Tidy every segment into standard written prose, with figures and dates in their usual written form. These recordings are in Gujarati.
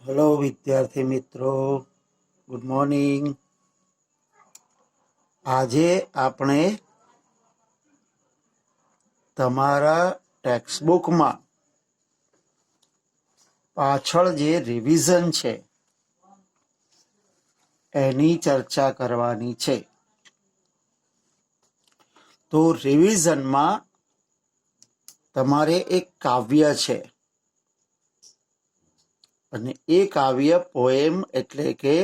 हेलो विद्यार्थी मित्रों, गुड मॉर्निंग। આજે આપણે તમારા ટેક્સ્ટબુકમાં પાછળ જે રિવિઝન છે એની ચર્ચા કરવાની છે। તો રિવિઝનમાં તમારે એક કાવ્ય છે અને એ કાવ્ય પોએમ એટલે કે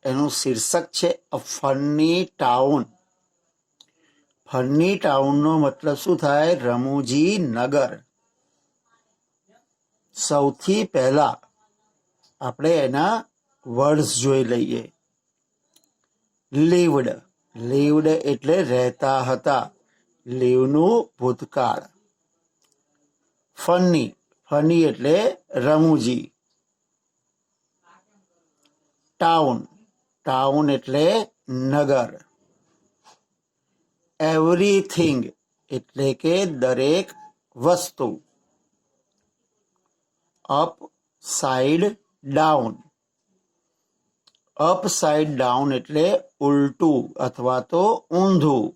એનું શીર્ષક છે અ ફની ટાઉન। ફની ટાઉનનો મતલબ શું થાય? રમૂજી નગર। સૌથી પહેલા આપણે એના વર્ડ્સ જોઈ લઈએ। લીવડ, લીવડ એટલે રહેતા હતા, લીવનું ભૂતકાળ। ફની, ફની એટલે રમૂજી। ટાઉન, ટાઉન એટલે નગર। એવરીથિંગ એટલે કે દરેક વસ્તુ। Up side down, up side down એટલે ઉલટું અથવા તો ઊંધું।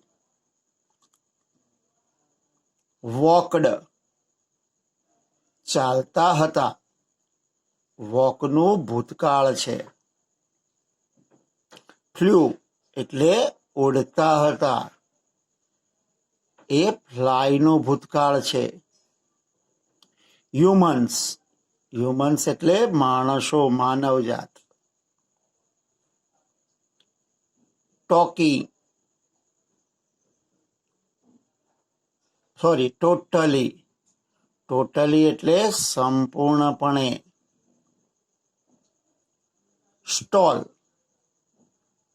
વોકડ, ચાલતા હતા, વોકનું ભૂતકાળ છે। ફ્લ્યુ એટલે ઉડતા હતા, એ ફ્લાયનું ભૂતકાળ છે। હ્યુમન્સ, હ્યુમન્સ એટલે માણસો, માનવજાત। ટોટલી, ટોટલી એટલે સંપૂર્ણપણે। સ્ટોલ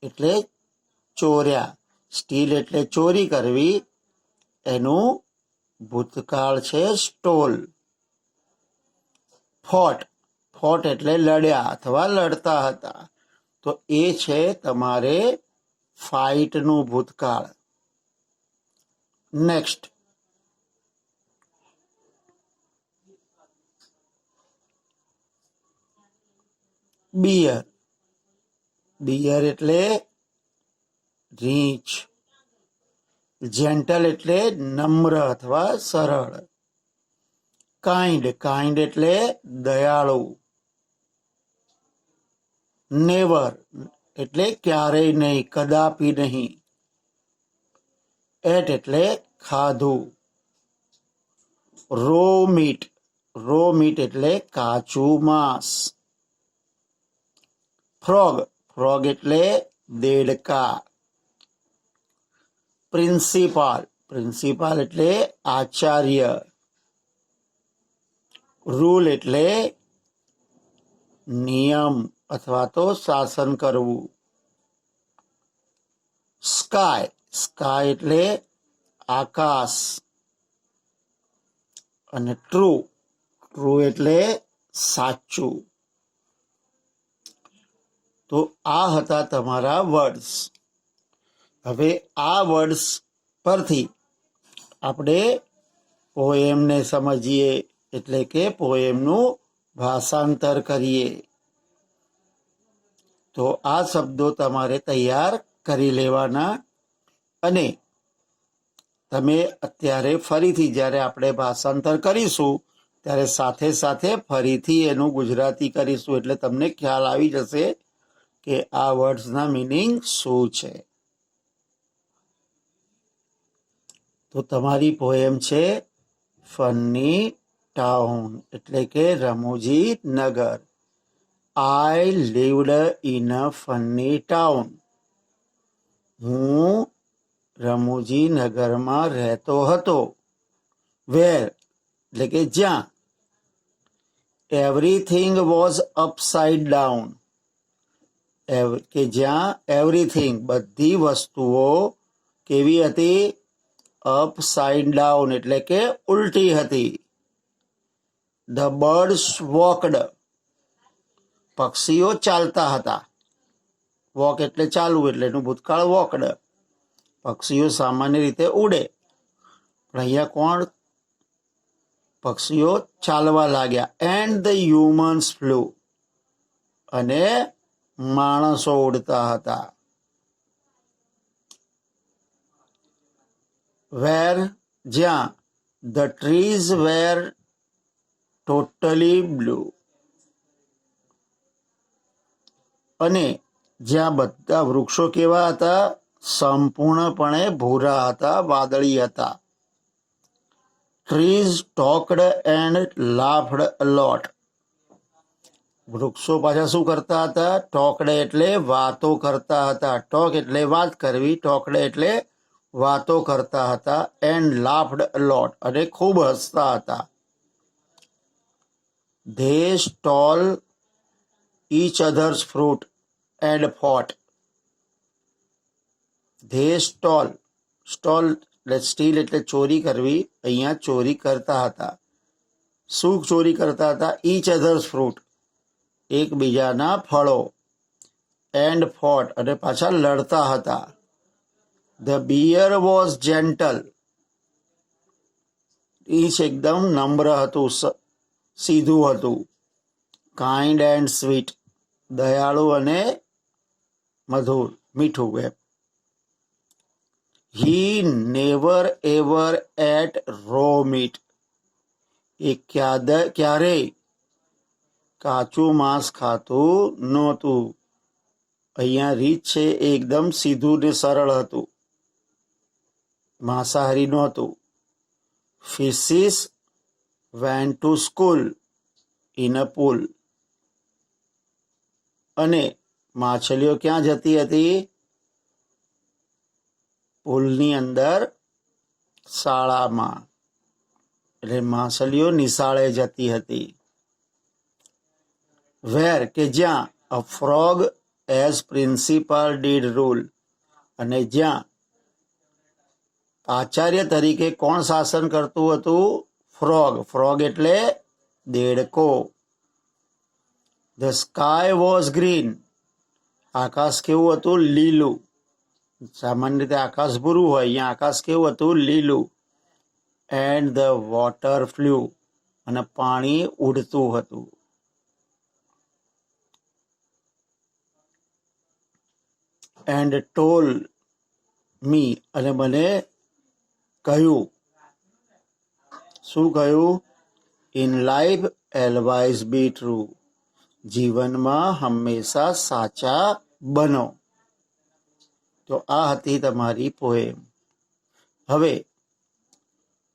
એટલે ચોર્યા, સ્ટીલ એટલે ચોરી કરવી, એનું ભૂતકાળ છે સ્ટોલ। ફોટ, ફોટ એટલે લડ્યા અથવા લડતા હતા, તો એ છે તમારે ફાઇટનું ભૂતકાળ। નેક્સ્ટ, બિયર, બિયર એટલે રીંછ। જેન્ટલ એટલે નમ્ર અથવા સરળ। કાઇન્ડ, કાઇન્ડ એટલે દયાળુ। નેવર એટલે ક્યારેય નહીં, કદાપી નહીં। એટ એટલે ખાધું। રો મીટ, રો મીટ એટલે કાચું માંસ। ફ્રોગ, ફ્રોગ એટલે દેડકા। પ્રિન્સિપાલ, પ્રિન્સિપાલ એટલે આચાર્ય। રૂલ એટલે નિયમ અથવા તો શાસન કરવું। સ્કાય, સ્કાય એટલે આકાશ। અને ટ્રુ, ટ્રુ એટલે સાચું। તો આ હતા તમારા વર્ડ્સ। હવે આ વર્ડ્સ પરથી આપણે પોએમને સમજીએ, એટલે કે પોએમનું ભાષાંતર કરીએ। તો આ શબ્દો તમારે તૈયાર કરી લેવાના અને તમે અત્યારે ફરીથી જ્યારે આપણે ભાષાંતર કરીશું ત્યારે સાથે સાથે ફરીથી એનું ગુજરાતી કરીશું, એટલે તમને ખ્યાલ આવી જશે કે આ વર્ડ્સના મિનિંગ શું છે। તો તમારી પોએમ છે ફની ટાઉન એટલે કે રમૂજી નગર। I lived in a funny town, હું રમૂજી નગરમાં રહેતો હતો। વેર એટલે કે જ્યાં। એવરીથિંગ વોઝ અપસાઇડ ડાઉન, કે જ્યાં એવરીથિંગ બધી વસ્તુઓ કેવી હતી? અપસાઇડ ડાઉન એટલે કે ઉલટી હતી। ધ બર્ડ્સ વોકડ, પક્ષીઓ ચાલતા હતા। વોક એટલે ચાલવું, એટલે એનું ભૂતકાળ વોકડ। પક્ષીઓ સામાન્ય રીતે ઉડે, પણ અહીંયા કોણ? પક્ષીઓ ચાલવા લાગ્યા। એન્ડ ધ હ્યુમન્સ ફ્લુ, અને માણસો ઉડતા હતા. વેર જ્યાં the trees were totally blue અને જ્યાં બધા વૃક્ષો કેવા હતા? સંપૂર્ણપણે ભૂરા હતા, વાદળી હતા. ટ્રીઝ ટોકડ એન્ડ લાફ્ડ અ લોટ. વૃક્ષો પાછા શું કરતા હતા? ટોકડે એટલે વાતો કરતા હતા. ટોક એટલે વાત કરવી, ટોકડે એટલે વાતો કરતા હતા. એન્ડ લાફ્ડ અ લોટ અને ખૂબ હસતા હતા. They stole each others fruit and fought. They stole, stole steal એટલે ચોરી કરવી, અહીંયા ચોરી કરતા હતા. શું ચોરી કરતા હતા? ઈચ અધર્સ ફ્રૂટ, એકબીજાના ફળો. એન્ડ ફોટ અને પાછા લડતા હતા. ધ બિયર વોઝ જેન્ટલ, ઈચ એકદમ નમ્ર હતું, સીધું હતું. કાઇન્ડ એન્ડ સ્વીટ, દયાળુ અને મધુર, મીઠું એમ. He never ever ate raw meat, એ ક્યારેય કાચું માંસ ખાતું નહોતું. અહીંયા રીત છે એ એકદમ સીધું ને સરળ હતું, માંસાહારી નહોતું. Fishes went to school in a pool, અને માછલીઓ ક્યાં જતી હતી? પૂલની અંદર, શાળામાં. એટલે માછલીઓ નિશાળે જતી હતી. વેર કે જ્યાં a frog as principal did rule, અને જ્યાં આચાર્ય તરીકે કોણ શાસન કરતું હતું? ફ્રોગ. ફ્રોગ એટલે દેડકો. ધ સ્કાય વોઝ ગ્રીન, આકાશ કેવું હતું? લીલું. સામાન્ય રીતે આકાશ ભૂરું હોય, અહીંયા આકાશ કેવું હતું? લીલું. એન્ડ ધ વોટર ફ્લ્યુ, અને પાણી ઉડતું હતું. એન્ડ ટોલ મી, અને મને કહ્યું. શું કહ્યું? ઇન લાઈફ એલવાઇઝ બી ટ્રુ, જીવનમાં હંમેશા સાચા બનો. તો આ હતી તમારી પોએમ. હવે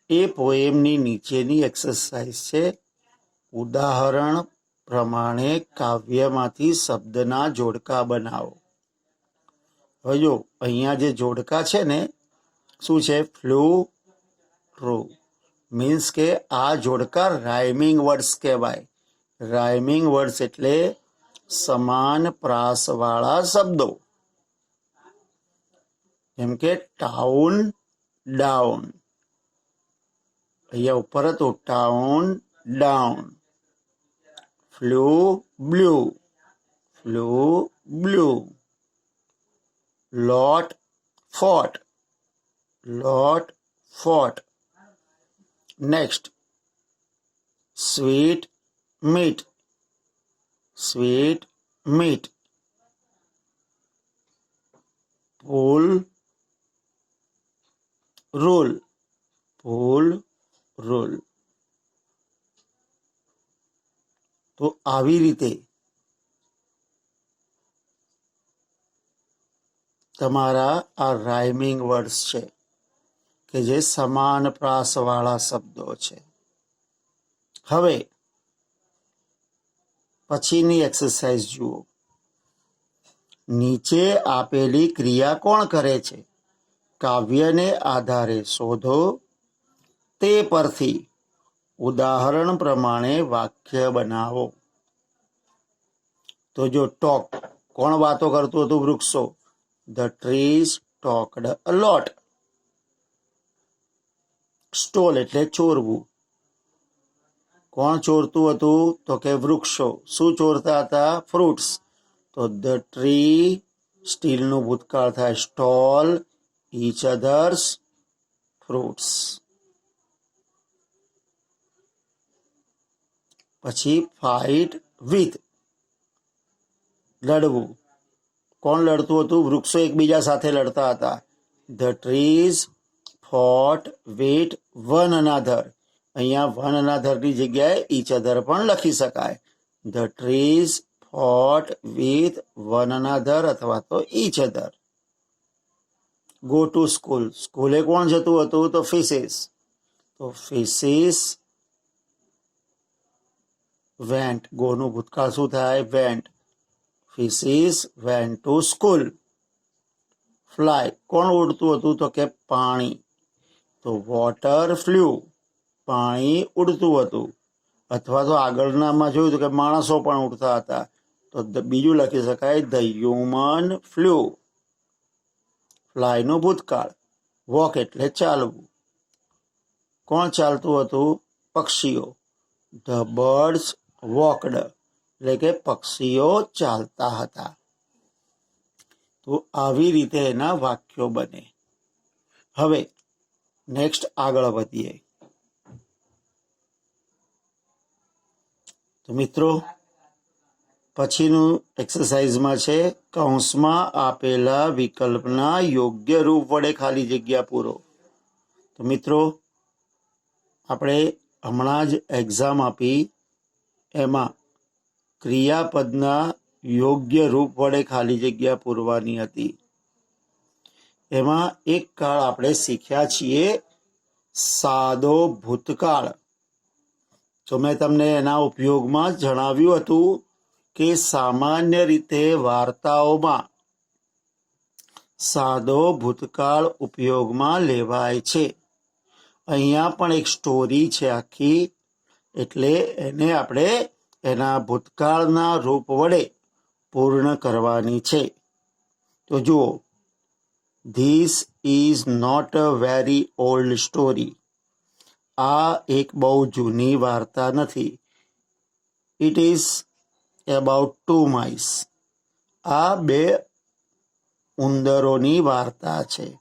એ પોએમની નીચેની એક્સરસાઇઝ છે. ઉદાહરણ પ્રમાણે કાવ્યમાંથી શબ્દના જોડકા બનાવો. હવે જો અહીંયા જે જોડકા છે ને, શું છે? Flu, true. મીન્સ કે આ જોડકા રાઇમિંગ વર્ડ્સ કહેવાય. રાઇમિંગ વર્ડ્સ એટલે સમાન પ્રાસવાળા શબ્દો. જેમ કે ટાઉન, ડાઉન. અહીંયા ઉપર હતું town, down. Flew, blue. Flew, blue. Lot, fought. Lot, fought. Next, sweet, meet. Sweet, meet. Pool, rule. Pool, rule. તો આવી રીતે તમારા આ રાઇમિંગ વર્ડ્સ છે કે જે સમાન પ્રાસવાળા શબ્દો છે. હવે પછીની એક્સરસાઇઝ જુઓ. નીચે આપેલી ક્રિયા કોણ કરે છે? કાવ્યને આધારે શોધો. તે પરથી ઉદાહરણ પ્રમાણે વાક્ય બનાવો. તો જો ટોક, કોણ વાતો કરતું હતું? વૃક્ષો. The trees talked a lot. Stall એટલે ચોરવું. કોણ ચોરતું હતું? તો કે વૃક્ષો. શું ચોરતા હતા? ફ્રૂટ્સ. તો ધ ટ્રી, સ્ટીલનું ભૂતકાળ થાય સ્ટોલ, ઈચ અધર્સ ફ્રૂટ્સ. પછી ફાઇટ વિથ. લડવું. કોણ લડતું હતું? વૃક્ષો એકબીજા સાથે લડતા હતા. The trees fought with one another. અહીંયા વન અનાધરની જગ્યાએ ઈચ અધર પણ લખી શકાય. The trees fought with one another અથવા તો each other. Go to school. સ્કૂલે કોણ જતું હતું? તો ફિશિસ. તો ફિશિસ વેન્ટ. ગોનું ભૂતકાળ શું થાય? Vent. ફિશિસ went to school. Fly. કોણ ઉડતું હતું? તો કે પાણી. તો વોટર ફ્લ્યુ. પાણી ઉડતું હતું. અથવા તો આગળનામાં જોયું કે માણસો પણ ઉડતા હતા, તો બીજું લખી શકાય ધ હ્યુમન ફ્લ્યુ. ફ્લાયનું ભૂતકાળ. વોક એટલે ચાલવું. કોણ ચાલતું હતું? પક્ષીઓ. The birds walked. એટલે કે પક્ષીઓ ચાલતા હતા. તો આવી રીતે એના વાક્યો બને. હવે નેક્સ્ટ આગળ વધીએ. તો મિત્રો, પછીનું એક્સરસાઇઝમાં છે કૌંસમાં આપેલા વિકલ્પના યોગ્ય રૂપ વડે ખાલી જગ્યા પૂરો. તો મિત્રો, આપણે હમણાં જ એક્ઝામ આપી, એમાં ક્રિયાપદના યોગ્ય રૂપ વડે ખાલી જગ્યા પૂરવાની હતી. એમાં એક કાળ આપણે શીખ્યા છીએ સાદો ભૂતકાળ. તો મેં તમને એના ઉપયોગમાં જણાવ્યું હતું કે સામાન્ય રીતે વાર્તાઓમાં સાદો ભૂતકાળ ઉપયોગમાં લેવાય છે. અહીંયા પણ એક સ્ટોરી છે આખી, એટલે એને આપણે એના ભૂતકાળના રૂપ વડે પૂર્ણ કરવાની છે. તો જુઓ, this is not a very old story. આ એક બહુ જૂની વાર્તા નથી. It is about 2 mice. આ 2 ઉંદરોની વાર્તા છે.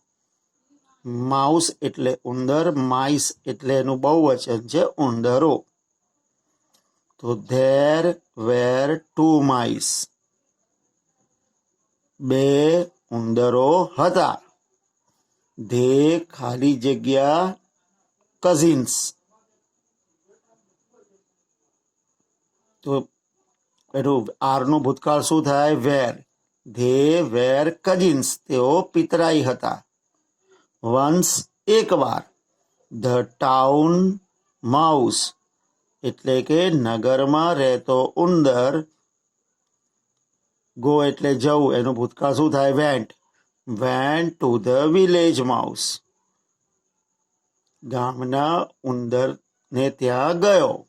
માઉસ એટલે ઉંદર, માઇસ એટલે એનું બહુવચન છે ઉંદરો. તો ધેર વેર 2 mice. 2 ઉંદરો હતા. ધે ખાલી જગ્યા કઝિન્સ. તો એનું આરનું ભૂતકાળ શું થાય? વેર. They were cousins. તેઓ પિતરાઈ હતા. વન્સ એકવાર. ધ ટાઉન માઉસ એટલે કે નગરમાં રહેતો ઉંદર. ગો એટલે જવું, એનું ભૂતકાળ શું થાય? Went. Went to the village mouse. ગામના ઉંદરને ત્યાં ગયો.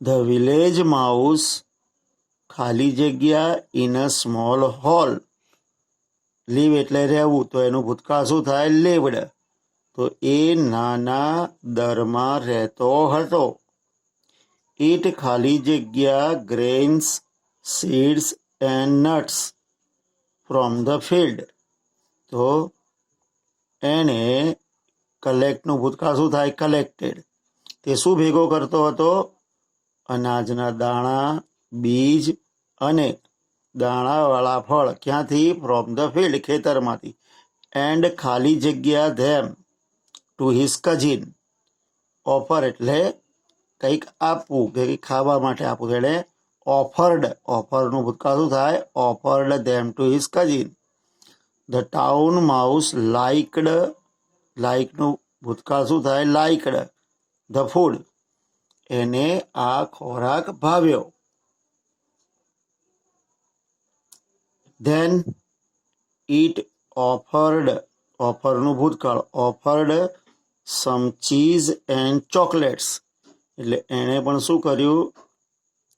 ધ વિલેજ માઉસ ખાલી જગ્યા in a small hole. Live એટલે રહેવું, તો એનું ભૂતકાળ શું થાય? લીવડ. તો એ નાના દરમાં રહેતો હતો. ઇટ ખાલી જગ્યા grains, seeds and nuts from the field. તો એને કલેક્ટનું ભૂતકાળ શું થાય? કલેક્ટેડ. તે શું ભેગો કરતો હતો? અનાજના દાણા, બીજ અને દાણાવાળા ફળ. ક્યાંથી? ફ્રોમ ધ ફિલ્ડ, ખેતરમાંથી. એન્ડ ખાલી જગ્યા them to his cousin. Offer એટલે કંઈક આપવું, કે ખાવા માટે આપવું. એણે ઓફર્ડ. ઓફરનું ભૂતકાળ શું થાય? Offered them to his cousin. The town mouse liked. લાઇકનું ભૂતકાળ શું થાય? Liked the food. એને આ ખોરાક ભાવ્યો. Then it offered. ઓફરનું ભૂતકાળ offered some cheese and chocolates. એટલે એણે પણ શું કર્યું?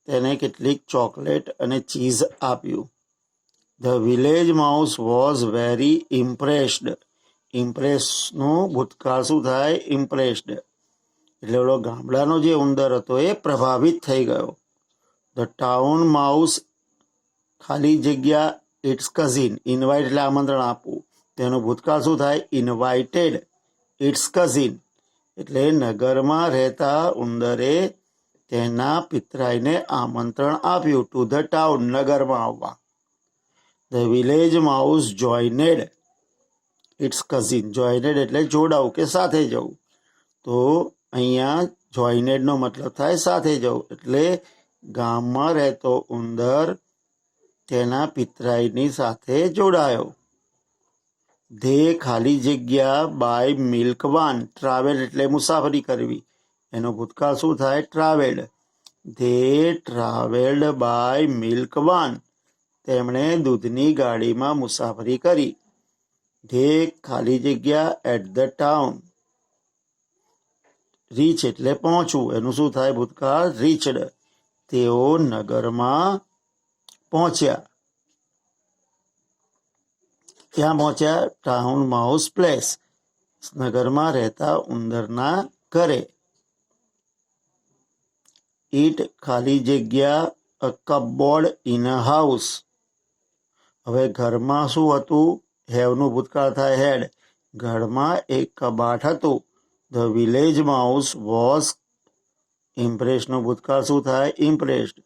તેને કેટલીક ચોકલેટ અને ચીઝ આપ્યું. The village mouse was very impressed. ઇમ્પ્રેસનું ભૂતકાળ શું થાય? ઇમ્પ્રેસ્ડ. એટલે ઓલો ગામડાનો જે ઉંદર હતો એ પ્રભાવિત થઈ ગયો. ધ ટાઉન માઉસ ખાલી જગ્યા ઇટ્સ કઝિન. ઇન્વાઇટ એટલે આમંત્રણ આપવું. તેનું ભૂતકાળ શું થાય? Invited its cousin. એટલે નગરમાં રહેતા ઉંદરે તેના પિતરાઈને આમંત્રણ આપ્યું ટુ ધ ટાઉન, નગરમાં આવવા. The village mouse joined its cousin. Joined એટલે જોડાવું કે સાથે જવું. તો અહીંયા જોઇનેડનો મતલબ થાય સાથે જવું. એટલે ગામમાં રહેતો ઉંદર તેના પિતરાઈની સાથે જોડાયો. ધે ખાલી જગ્યા બાય મિલ્ક વાન. ટ્રાવેલ એટલે મુસાફરી કરવી. એનો ભૂતકાળ શું થાય? Travelled. They travelled by milk van. તેમણે દૂધની ગાડીમાં મુસાફરી કરી. ધે ખાલી જગ્યા એટ ધ ટાઉન. રીચ એટલે પહોંચવું. એનું શું થાય ભૂતકાળ? રીચડ. તેઓ નગરમાં પહોંચ્યા. ક્યાં પહોંચ્યા? Town mouse place. નગરમાં રહેતા ઉંદરના ઘરે. ઈટ ખાલી જગ્યા અ કપબોર્ડ ઇન અ હાઉસ. હવે ઘરમાં શું હતું? હેવનું ભૂતકાળ થાય હેડ. ઘરમાં એક કબાટ હતું. ધ વિલેજ માઉસ વોઝ ઇમ્પ્રેસનું ભૂતકાળ શું થાય? ઇમ્પ્રેસ્ડ.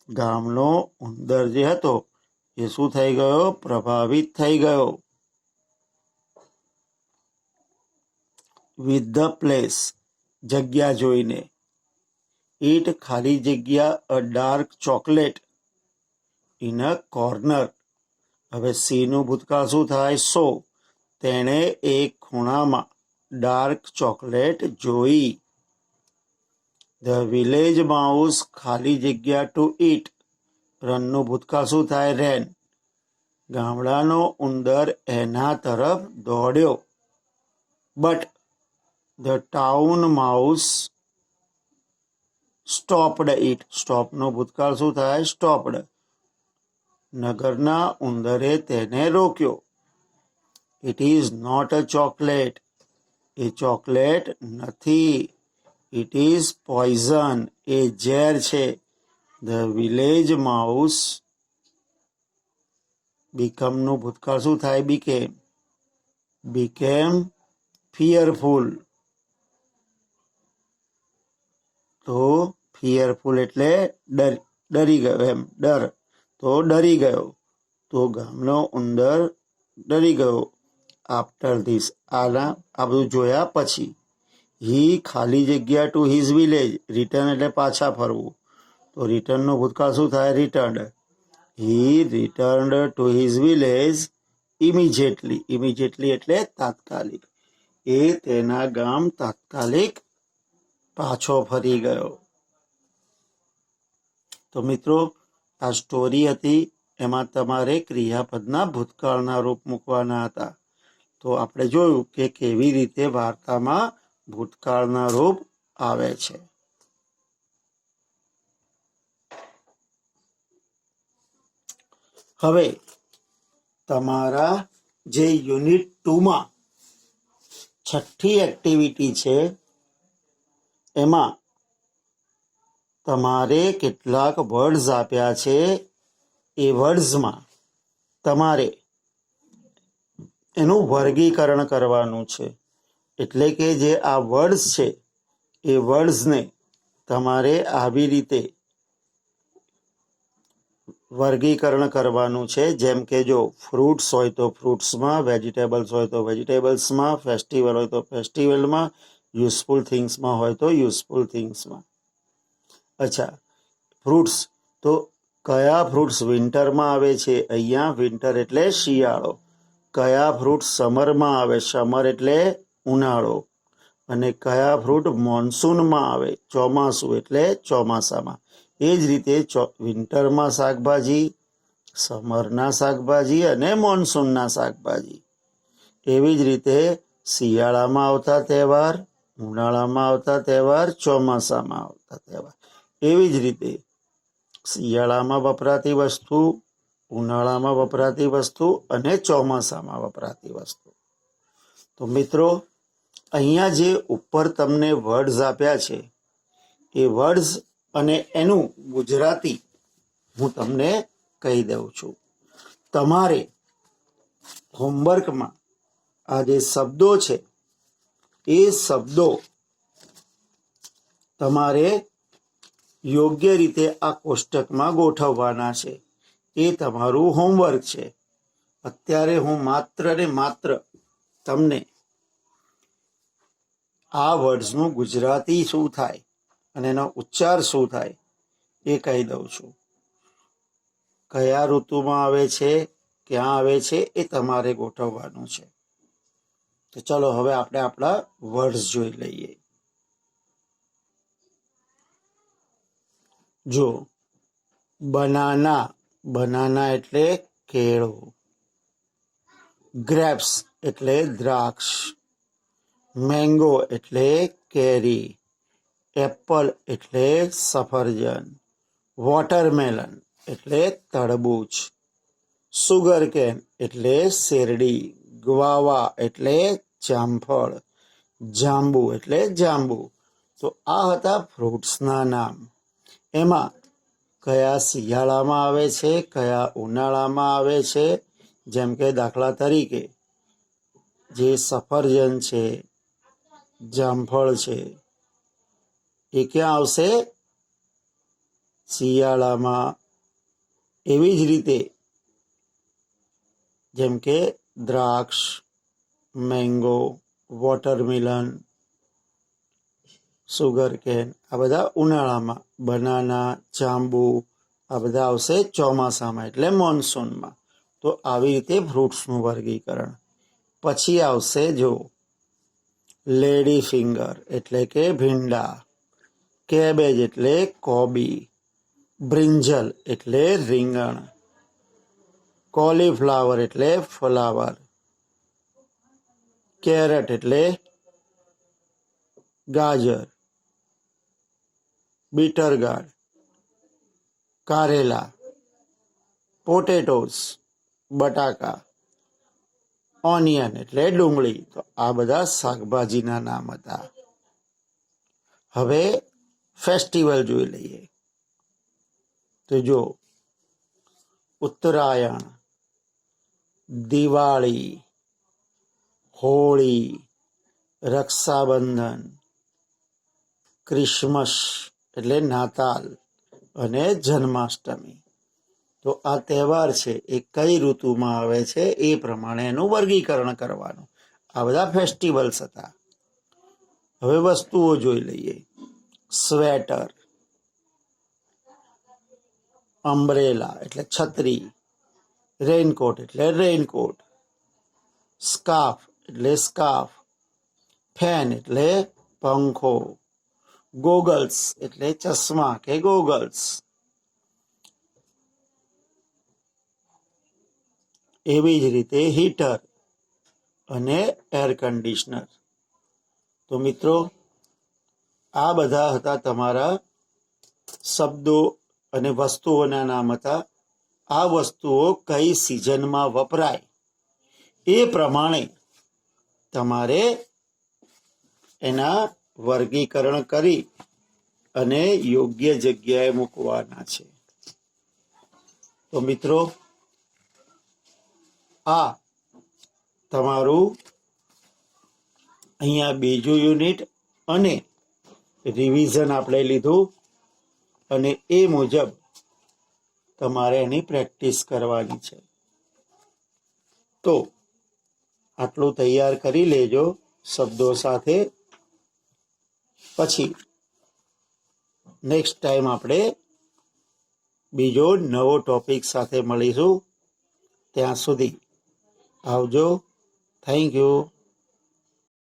ગામનો ઉંદર જે હતો એ શું થઈ ગયો? પ્રભાવિત થઈ ગયો. વિથ ધ પ્લેસ, જગ્યા જોઈને. ઈટ ખાલી જગ્યા a dark chocolate in a corner. હવે સીનું ભૂતકાળ શું થાય? સો. તેણે એક ખૂણામાં ડાર્ક ચોકલેટ જોઈ. ધ વિલેજ માઉસ ખાલી જગ્યા ટુ ઈટ. રનનું ભૂતકાળ શું થાય? રેન. ગામડાનો ઉંદર એના તરફ દોડ્યો. But the town mouse stopped it. સ્ટોપનો ભૂતકાળ શું થાય? સ્ટોપ્ડ. નગરના ઉંદરે તેને રોક્યો. It is not a chocolate. એ ચોકલેટ નથી. It is poison. એ ઝેર છે. ધ વિલેજ માઉસ બીકમનું ભૂતકાળ શું થાય? બીકેમ. Became fearful. તો ફિયરફુલ એટલે ડરી ગયો એમ, ડર. તો ડરી ગયો. તો ગામનો ઉંદર ડરી ગયો. આફ્ટર ધીસ, આ બધું જોયા પછી. હી ખાલી જગ્યા ટુ હિઝ વિલેજ. રિટર્ન એટલે પાછા ફરવું. તો રિટર્નનું ભૂતકાળ શું થાય? Returned. He returned to his village immediately. Immediately એટલે તાત્કાલિક. એ તેના ગામ તાત્કાલિક પાછો ફરી ગયો. તો મિત્રો, આ સ્ટોરી હતી. એમાં તમારે ક્રિયાપદના ભૂતકાળના રૂપ મૂકવાના હતા. તો આપણે જોયું કે કેવી રીતે વાર્તામાં ભૂતકાળના રૂપ આવે છે. હવે તમારા જે યુનિટ 2માં છઠ્ઠી એક્ટિવિટી છે એમાં તમારે કેટલાક વર્ડ્સ આપ્યા છે. એ વર્ડ્સમાં તમારે એનું વર્ગીકરણ કરવાનું છે. એટલે કે જે આ વર્ડ્સ છે એ વર્ડ્સને તમારે આવી રીતે વર્ગીકરણ કરવાનું છે. જેમ કે જો ફ્રૂટ્સ હોય તો ફ્રૂટ્સમાં, વેજીટેબલ્સ હોય તો વેજીટેબલ્સમાં, ફેસ્ટિવલ હોય તો ફેસ્ટિવલમાં, યુઝફુલ થિંગ્સમાં હોય તો યુઝફુલ થિંગ્સમાં. અચ્છા, ફ્રૂટ્સ તો કયા ફ્રૂટ્સ વિન્ટરમાં આવે છે? અહીંયા વિન્ટર એટલે શિયાળો. કયા ફ્રૂટ સમરમાં આવે? સમર એટલે ઉનાળો. અને કયા ફ્રૂટ મોન્સૂનમાં આવે? ચોમાસું એટલે ચોમાસામાં. એ જ રીતે વિન્ટરમાં શાકભાજી, સમરના શાકભાજી અને મોન્સૂનના શાકભાજી. એવી જ રીતે શિયાળામાં આવતા તહેવાર, ઉનાળામાં આવતા તહેવાર, ચોમાસામાં આવતા તહેવાર. એવી જ રીતે શિયાળામાં વપરાતી વસ્તુ, ઉનાળામાં વપરાતી વસ્તુ અને ચોમાસામાં વપરાતી વસ્તુ. તો મિત્રો, અહીંયા જે ઉપર તમને વર્ડ્સ આપ્યા છે એ વર્ડ્સ અને એનું ગુજરાતી હું તમને કહી દઉં છું. તમારે હોમવર્કમાં આ જે શબ્દો છે એ શબ્દો તમારે યોગ્ય રીતે આ કોષ્ટકમાં ગોઠવવાના છે. એ તમારું હોમવર્ક છે. અત્યારે હું માત્ર ને માત્ર તમને આ વર્ડ્સનું ગુજરાતી શું થાય અને એનો ઉચ્ચાર શું થાય એ કહી દઉં છું. કયા ઋતુમાં આવે છે, ક્યાં આવે છે, એ તમારે ગોઠવવાનું છે. તો ચલો હવે આપણે આપણા વર્ડ્સ જોઈ લઈએ. જો, બનાના, બનાના એટલે કેળું. ગ્રેપ્સ એટલે દ્રાક્ષ. મેંગો એટલે કેરી. એપલ એટલે સફરજન. વોટરમેલન એટલે તરબૂચ. સુગર કેન એટલે શેરડી. ગ્વાવા એટલે જામફળ. જાંબુ એટલે જાંબુ. તો આ હતા ફ્રૂટ્સના નામ. એમાં કયા શિયાળામાં આવે છે, કયા ઉનાળામાં આવે છે, જેમ કે દાખલા તરીકે જે સફરજન છે, જામફળ છે, એ ક્યાં આવશે? શિયાળામાં. એવી જ રીતે જેમ કે દ્રાક્ષ, મેંગો, વોટરમેલન, સુગર કેન, આ બધા ઉનાળામાં. બનાના, જાંબુ, આ બધા આવશે ચોમાસામાં એટલે મોન્સૂનમાં. તો આવી રીતે ફ્રૂટ્સનું વર્ગીકરણ. પછી આવશે જો લેડી ફિંગર એટલે કે ભીંડા. કેબેજ એટલે કોબી. બ્રિંજલ એટલે રીંગણ. કોલીફ્લાવર એટલે ફ્લાવર. કેરેટ એટલે ગાજર. બીટરગાર્ડ, કારેલા. પોટેટોસ, બટાકા. ઓનિયન એટલે ડુંગળી. તો આ બધા શાકભાજીના નામ હતા. હવે ફેસ્ટિવલ જોઈ લઈએ. તો જો, ઉત્તરાયણ, દિવાળી, હોળી, રક્ષાબંધન, ક્રિસમસ એટલે નાતાલ અને જન્માષ્ટમી. તો આ તહેવાર છે એ કઈ ઋતુમાં આવે છે એ પ્રમાણે એનું વર્ગીકરણ કરવાનું. આ બધા ફેસ્ટિવલ્સ હતા. હવે વસ્તુઓ જોઈ લઈએ. સ્વેટર, અમ્બ્રેલા એટલે છત્રી. રેઇનકોટ એટલે રેઇનકોટ. સ્કાર્ફ એટલે સ્કાર્ફ. ફેન એટલે પંખો. ગોગલ્સ એટલે ચશ્મા કે ગોગલ્સ. એવી જ રીતે હીટર અને એર કન્ડિશનર. તો મિત્રો, આ બધા હતા તમારા શબ્દો અને વસ્તુઓના નામ હતા. આ વસ્તુઓ કઈ સિઝનમાં વપરાય એ પ્રમાણે તમારે એના વર્ગીકરણ કરી અને યોગ્ય જગ્યાએ મૂકવાના છે. તો મિત્રો, આ તમારું અહીંયા બીજું યુનિટ અને રિવિઝન આપણે લીધું અને એ મુજબ તમારે એની પ્રેક્ટિસ કરવાની છે. તો આટલું તૈયાર કરી લેજો શબ્દો સાથે. પછી નેક્સ્ટ ટાઈમ આપણે બીજો નવો ટોપિક સાથે મળીશું. ત્યાં સુધી આવજો. Thank you.